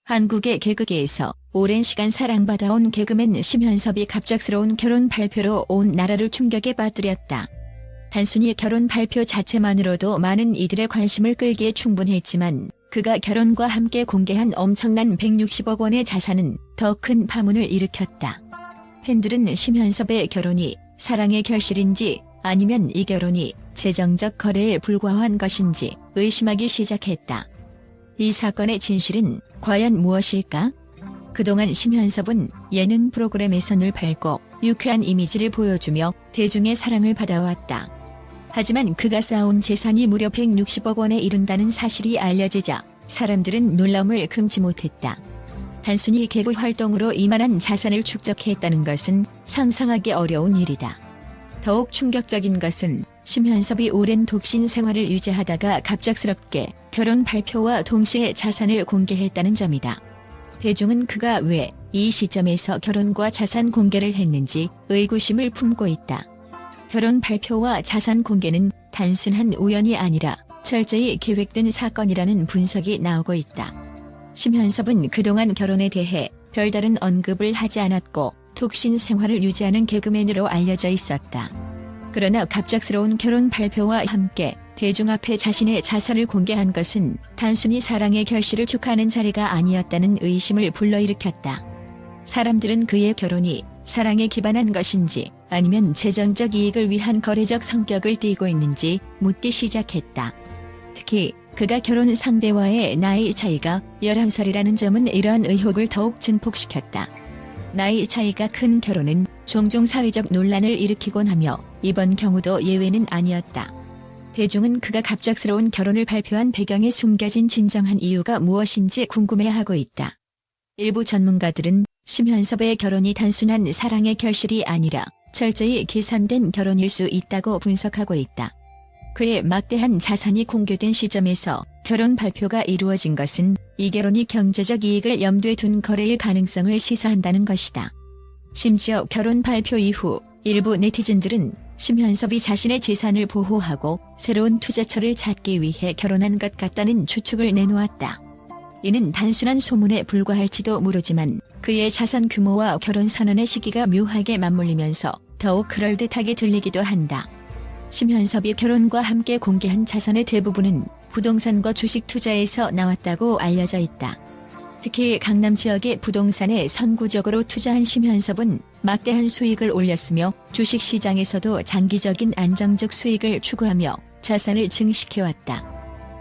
한국의 개그계에서 오랜 시간 사랑받아온 개그맨 심현섭이 갑작스러운 결혼 발표로 온 나라를 충격에 빠뜨렸다. 단순히 결혼 발표 자체만으로도 많은 이들의 관심을 끌기에 충분했지만 그가 결혼과 함께 공개한 엄청난 160억 원의 자산은 더 큰 파문을 일으켰다. 팬들은 심현섭의 결혼이 사랑의 결실인지 아니면 이 결혼이 재정적 거래에 불과한 것인지 의심하기 시작했다. 이 사건의 진실은 과연 무엇일까? 그동안 심현섭은 예능 프로그램에서 늘 밝고 유쾌한 이미지를 보여주며 대중의 사랑을 받아왔다. 하지만 그가 쌓아온 재산이 무려 160억 원에 이른다는 사실이 알려지자 사람들은 놀라움을 금치 못했다. 단순히 개그 활동으로 이만한 자산을 축적했다는 것은 상상하기 어려운 일이다. 더욱 충격적인 것은 심현섭이 오랜 독신 생활을 유지하다가 갑작스럽게 결혼 발표와 동시에 자산을 공개했다는 점이다. 대중은 그가 왜 이 시점에서 결혼과 자산 공개를 했는지 의구심을 품고 있다. 결혼 발표와 자산 공개는 단순한 우연이 아니라 철저히 계획된 사건이라는 분석이 나오고 있다. 심현섭은 그동안 결혼에 대해 별다른 언급을 하지 않았고 독신 생활을 유지하는 개그맨으로 알려져 있었다. 그러나 갑작스러운 결혼 발표와 함께 대중 앞에 자신의 자산을 공개한 것은 단순히 사랑의 결실을 축하하는 자리가 아니었다는 의심을 불러일으켰다. 사람들은 그의 결혼이 사랑에 기반한 것인지 아니면 재정적 이익을 위한 거래적 성격을 띠고 있는지 묻기 시작했다. 특히 그가 결혼 상대와의 나이 차이가 11살이라는 점은 이러한 의혹을 더욱 증폭시켰다. 나이 차이가 큰 결혼은 종종 사회적 논란을 일으키곤 하며 이번 경우도 예외는 아니었다. 대중은 그가 갑작스러운 결혼을 발표한 배경에 숨겨진 진정한 이유가 무엇인지 궁금해하고 있다. 일부 전문가들은 심현섭의 결혼이 단순한 사랑의 결실이 아니라 철저히 계산된 결혼일 수 있다고 분석하고 있다. 그의 막대한 자산이 공개된 시점에서 결혼 발표가 이루어진 것은 이 결혼이 경제적 이익을 염두에 둔 거래일 가능성을 시사한다는 것이다. 심지어 결혼 발표 이후 일부 네티즌들은 심현섭이 자신의 재산을 보호하고 새로운 투자처를 찾기 위해 결혼한 것 같다는 추측을 내놓았다. 이는 단순한 소문에 불과할지도 모르지만 그의 자산 규모와 결혼 선언의 시기가 묘하게 맞물리면서 더욱 그럴듯하게 들리기도 한다. 심현섭이 결혼과 함께 공개한 자산의 대부분은 부동산과 주식 투자에서 나왔다고 알려져 있다. 특히 강남 지역의 부동산에 선구적으로 투자한 심현섭은 막대한 수익을 올렸으며 주식시장에서도 장기적인 안정적 수익을 추구하며 자산을 증식해왔다.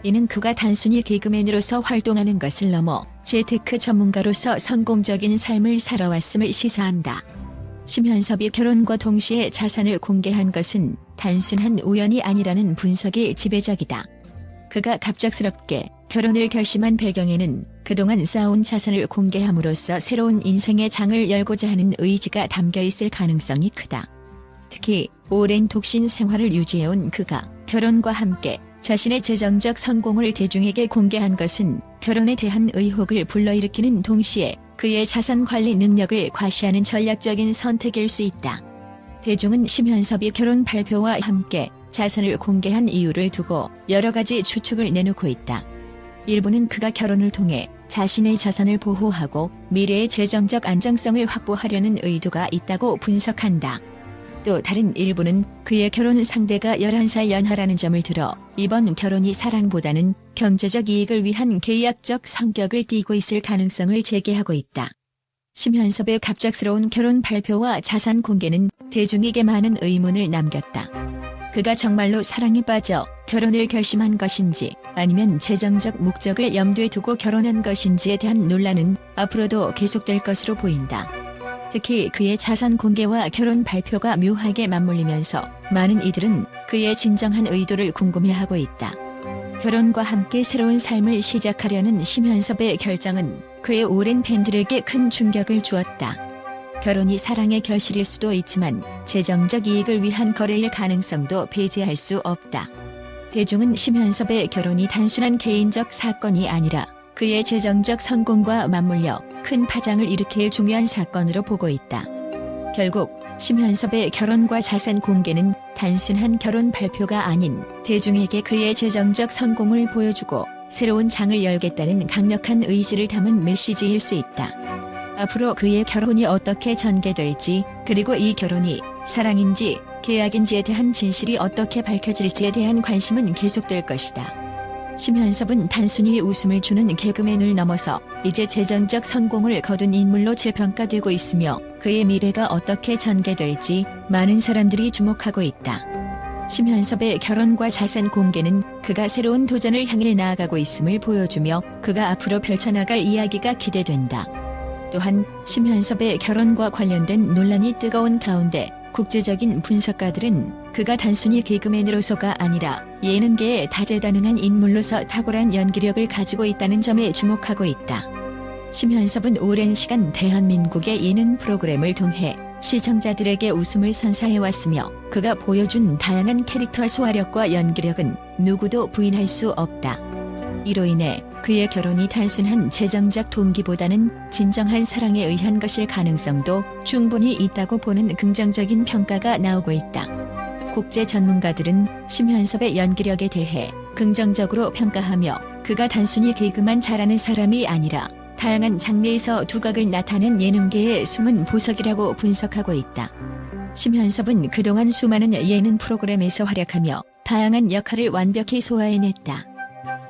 이는 그가 단순히 개그맨으로서 활동하는 것을 넘어 재테크 전문가로서 성공적인 삶을 살아왔음을 시사한다. 심현섭이 결혼과 동시에 자산을 공개한 것은 단순한 우연이 아니라는 분석이 지배적이다. 그가 갑작스럽게 결혼을 결심한 배경에는 그동안 쌓아온 자산을 공개함으로써 새로운 인생의 장을 열고자 하는 의지가 담겨 있을 가능성이 크다. 특히 오랜 독신 생활을 유지해온 그가 결혼과 함께 자신의 재정적 성공을 대중에게 공개한 것은 결혼에 대한 의혹을 불러일으키는 동시에 그의 자산 관리 능력을 과시하는 전략적인 선택일 수 있다. 대중은 심현섭이 결혼 발표와 함께 자산을 공개한 이유를 두고 여러 가지 추측을 내놓고 있다. 일부는 그가 결혼을 통해 자신의 자산을 보호하고 미래의 재정적 안정성을 확보하려는 의도가 있다고 분석한다. 또 다른 일부는 그의 결혼 상대가 11살 연하라는 점을 들어 이번 결혼이 사랑보다는 경제적 이익을 위한 계약적 성격을 띠고 있을 가능성을 제기하고 있다. 심현섭의 갑작스러운 결혼 발표와 자산 공개는 대중에게 많은 의문을 남겼다. 그가 정말로 사랑에 빠져 결혼을 결심한 것인지 아니면 재정적 목적을 염두에 두고 결혼한 것인지에 대한 논란은 앞으로도 계속될 것으로 보인다. 특히 그의 자산 공개와 결혼 발표가 묘하게 맞물리면서 많은 이들은 그의 진정한 의도를 궁금해하고 있다. 결혼과 함께 새로운 삶을 시작하려는 심현섭의 결정은 그의 오랜 팬들에게 큰 충격을 주었다. 결혼이 사랑의 결실일 수도 있지만 재정적 이익을 위한 거래일 가능성도 배제할 수 없다. 대중은 심현섭의 결혼이 단순한 개인적 사건이 아니라 그의 재정적 성공과 맞물려 큰 파장을 일으킬 중요한 사건으로 보고 있다. 결국 심현섭의 결혼과 자산 공개는 단순한 결혼 발표가 아닌 대중에게 그의 재정적 성공을 보여주고 새로운 장을 열겠다는 강력한 의지를 담은 메시지일 수 있다. 앞으로 그의 결혼이 어떻게 전개될지, 그리고 이 결혼이 사랑인지 계약인지에 대한 진실이 어떻게 밝혀질지에 대한 관심은 계속될 것이다. 심현섭은 단순히 웃음을 주는 개그맨을 넘어서 이제 재정적 성공을 거둔 인물로 재평가되고 있으며 그의 미래가 어떻게 전개될지 많은 사람들이 주목하고 있다. 심현섭의 결혼과 자산 공개는 그가 새로운 도전을 향해 나아가고 있음을 보여주며 그가 앞으로 펼쳐나갈 이야기가 기대된다. 또한 심현섭의 결혼과 관련된 논란이 뜨거운 가운데 국제적인 분석가들은 그가 단순히 개그맨으로서가 아니라 예능계의 다재다능한 인물로서 탁월한 연기력을 가지고 있다는 점에 주목하고 있다. 심현섭은 오랜 시간 대한민국의 예능 프로그램을 통해 시청자들에게 웃음을 선사해왔으며 그가 보여준 다양한 캐릭터 소화력과 연기력은 누구도 부인할 수 없다. 이로 인해 그의 결혼이 단순한 재정적 동기보다는 진정한 사랑에 의한 것일 가능성도 충분히 있다고 보는 긍정적인 평가가 나오고 있다. 국제 전문가들은 심현섭의 연기력에 대해 긍정적으로 평가하며 그가 단순히 개그만 잘하는 사람이 아니라 다양한 장르에서 두각을 나타낸 예능계의 숨은 보석이라고 분석하고 있다. 심현섭은 그동안 수많은 예능 프로그램에서 활약하며 다양한 역할을 완벽히 소화해냈다.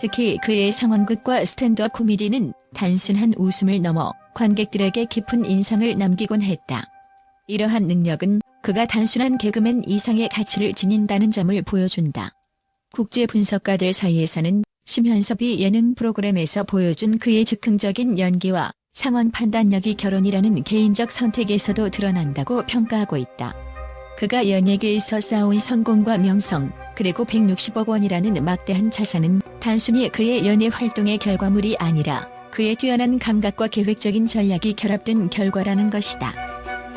특히 그의 상황극과 스탠드업 코미디는 단순한 웃음을 넘어 관객들에게 깊은 인상을 남기곤 했다. 이러한 능력은 그가 단순한 개그맨 이상의 가치를 지닌다는 점을 보여준다. 국제 분석가들 사이에서는 심현섭이 예능 프로그램에서 보여준 그의 즉흥적인 연기와 상황 판단력이 결혼이라는 개인적 선택에서도 드러난다고 평가하고 있다. 그가 연예계에서 쌓아온 성공과 명성, 그리고 160억 원이라는 막대한 자산은 단순히 그의 연예 활동의 결과물이 아니라 그의 뛰어난 감각과 계획적인 전략이 결합된 결과라는 것이다.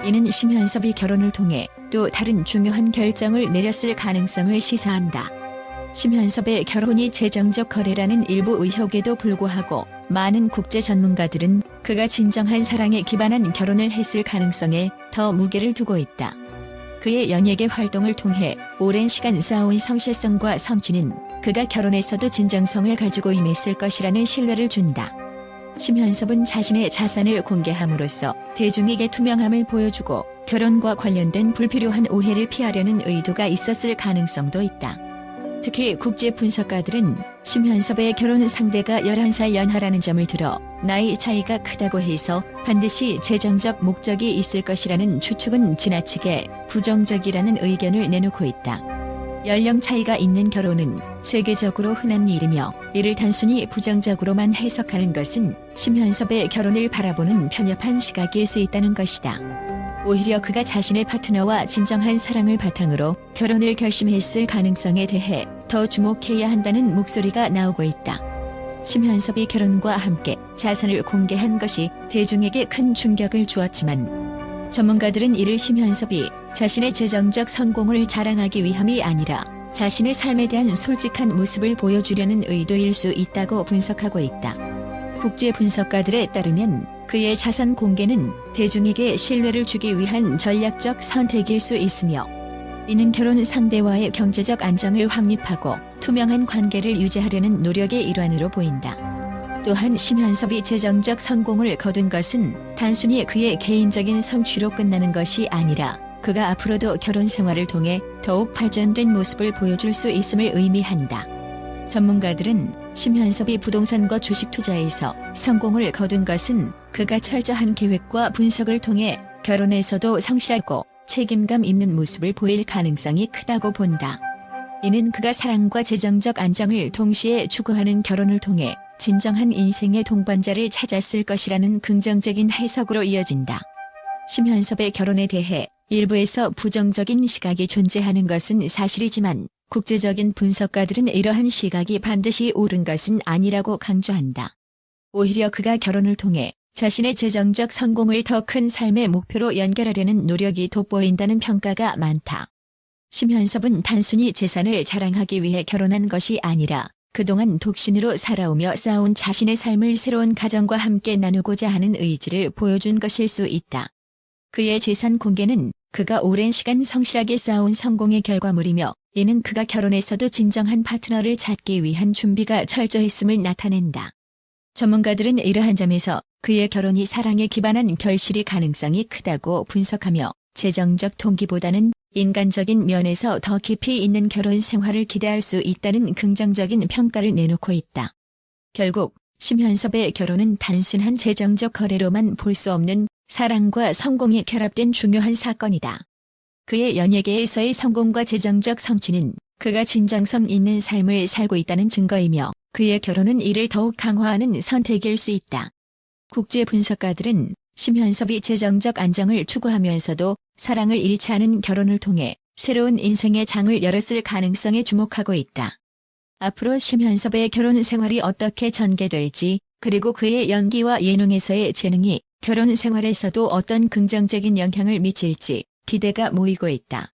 이는 심현섭이 결혼을 통해 또 다른 중요한 결정을 내렸을 가능성을 시사한다. 심현섭의 결혼이 재정적 거래라는 일부 의혹에도 불구하고 많은 국제 전문가들은 그가 진정한 사랑에 기반한 결혼을 했을 가능성에 더 무게를 두고 있다. 그의 연예계 활동을 통해 오랜 시간 쌓아온 성실성과 성취는 그가 결혼에서도 진정성을 가지고 임했을 것이라는 신뢰를 준다. 심현섭은 자신의 자산을 공개함으로써 대중에게 투명함을 보여주고 결혼과 관련된 불필요한 오해를 피하려는 의도가 있었을 가능성도 있다. 특히 국제 분석가들은 심현섭의 결혼 상대가 11살 연하라는 점을 들어 나이 차이가 크다고 해서 반드시 재정적 목적이 있을 것이라는 추측은 지나치게 부정적이라는 의견을 내놓고 있다. 연령 차이가 있는 결혼은 세계적으로 흔한 일이며 이를 단순히 부정적으로만 해석하는 것은 심현섭의 결혼을 바라보는 편협한 시각일 수 있다는 것이다. 오히려 그가 자신의 파트너와 진정한 사랑을 바탕으로 결혼을 결심했을 가능성에 대해 더 주목해야 한다는 목소리가 나오고 있다. 심현섭이 결혼과 함께 자산을 공개한 것이 대중에게 큰 충격을 주었지만 전문가들은 이를 심현섭이 자신의 재정적 성공을 자랑하기 위함이 아니라 자신의 삶에 대한 솔직한 모습을 보여주려는 의도일 수 있다고 분석하고 있다. 국제 분석가들에 따르면 그의 자산 공개는 대중에게 신뢰를 주기 위한 전략적 선택일 수 있으며 이는 결혼 상대와의 경제적 안정을 확립하고 투명한 관계를 유지하려는 노력의 일환으로 보인다. 또한 심현섭이 재정적 성공을 거둔 것은 단순히 그의 개인적인 성취로 끝나는 것이 아니라 그가 앞으로도 결혼 생활을 통해 더욱 발전된 모습을 보여줄 수 있음을 의미한다. 전문가들은 심현섭이 부동산과 주식 투자에서 성공을 거둔 것은 그가 철저한 계획과 분석을 통해 결혼에서도 성실하고 책임감 있는 모습을 보일 가능성이 크다고 본다. 이는 그가 사랑과 재정적 안정을 동시에 추구하는 결혼을 통해 진정한 인생의 동반자를 찾았을 것이라는 긍정적인 해석으로 이어진다. 심현섭의 결혼에 대해 일부에서 부정적인 시각이 존재하는 것은 사실이지만 국제적인 분석가들은 이러한 시각이 반드시 옳은 것은 아니라고 강조한다. 오히려 그가 결혼을 통해 자신의 재정적 성공을 더 큰 삶의 목표로 연결하려는 노력이 돋보인다는 평가가 많다. 심현섭은 단순히 재산을 자랑하기 위해 결혼한 것이 아니라 그동안 독신으로 살아오며 쌓아온 자신의 삶을 새로운 가정과 함께 나누고자 하는 의지를 보여준 것일 수 있다. 그의 재산 공개는 그가 오랜 시간 성실하게 쌓아온 성공의 결과물이며 이는 그가 결혼에서도 진정한 파트너를 찾기 위한 준비가 철저했음을 나타낸다. 전문가들은 이러한 점에서 그의 결혼이 사랑에 기반한 결실이 가능성이 크다고 분석하며 재정적 동기보다는 인간적인 면에서 더 깊이 있는 결혼 생활을 기대할 수 있다는 긍정적인 평가를 내놓고 있다. 결국 심현섭의 결혼은 단순한 재정적 거래로만 볼 수 없는 사랑과 성공이 결합된 중요한 사건이다. 그의 연예계에서의 성공과 재정적 성취는 그가 진정성 있는 삶을 살고 있다는 증거이며 그의 결혼은 이를 더욱 강화하는 선택일 수 있다. 국제 분석가들은 심현섭이 재정적 안정을 추구하면서도 사랑을 잃지 않은 결혼을 통해 새로운 인생의 장을 열었을 가능성에 주목하고 있다. 앞으로 심현섭의 결혼 생활이 어떻게 전개될지, 그리고 그의 연기와 예능에서의 재능이 결혼 생활에서도 어떤 긍정적인 영향을 미칠지 기대가 모이고 있다.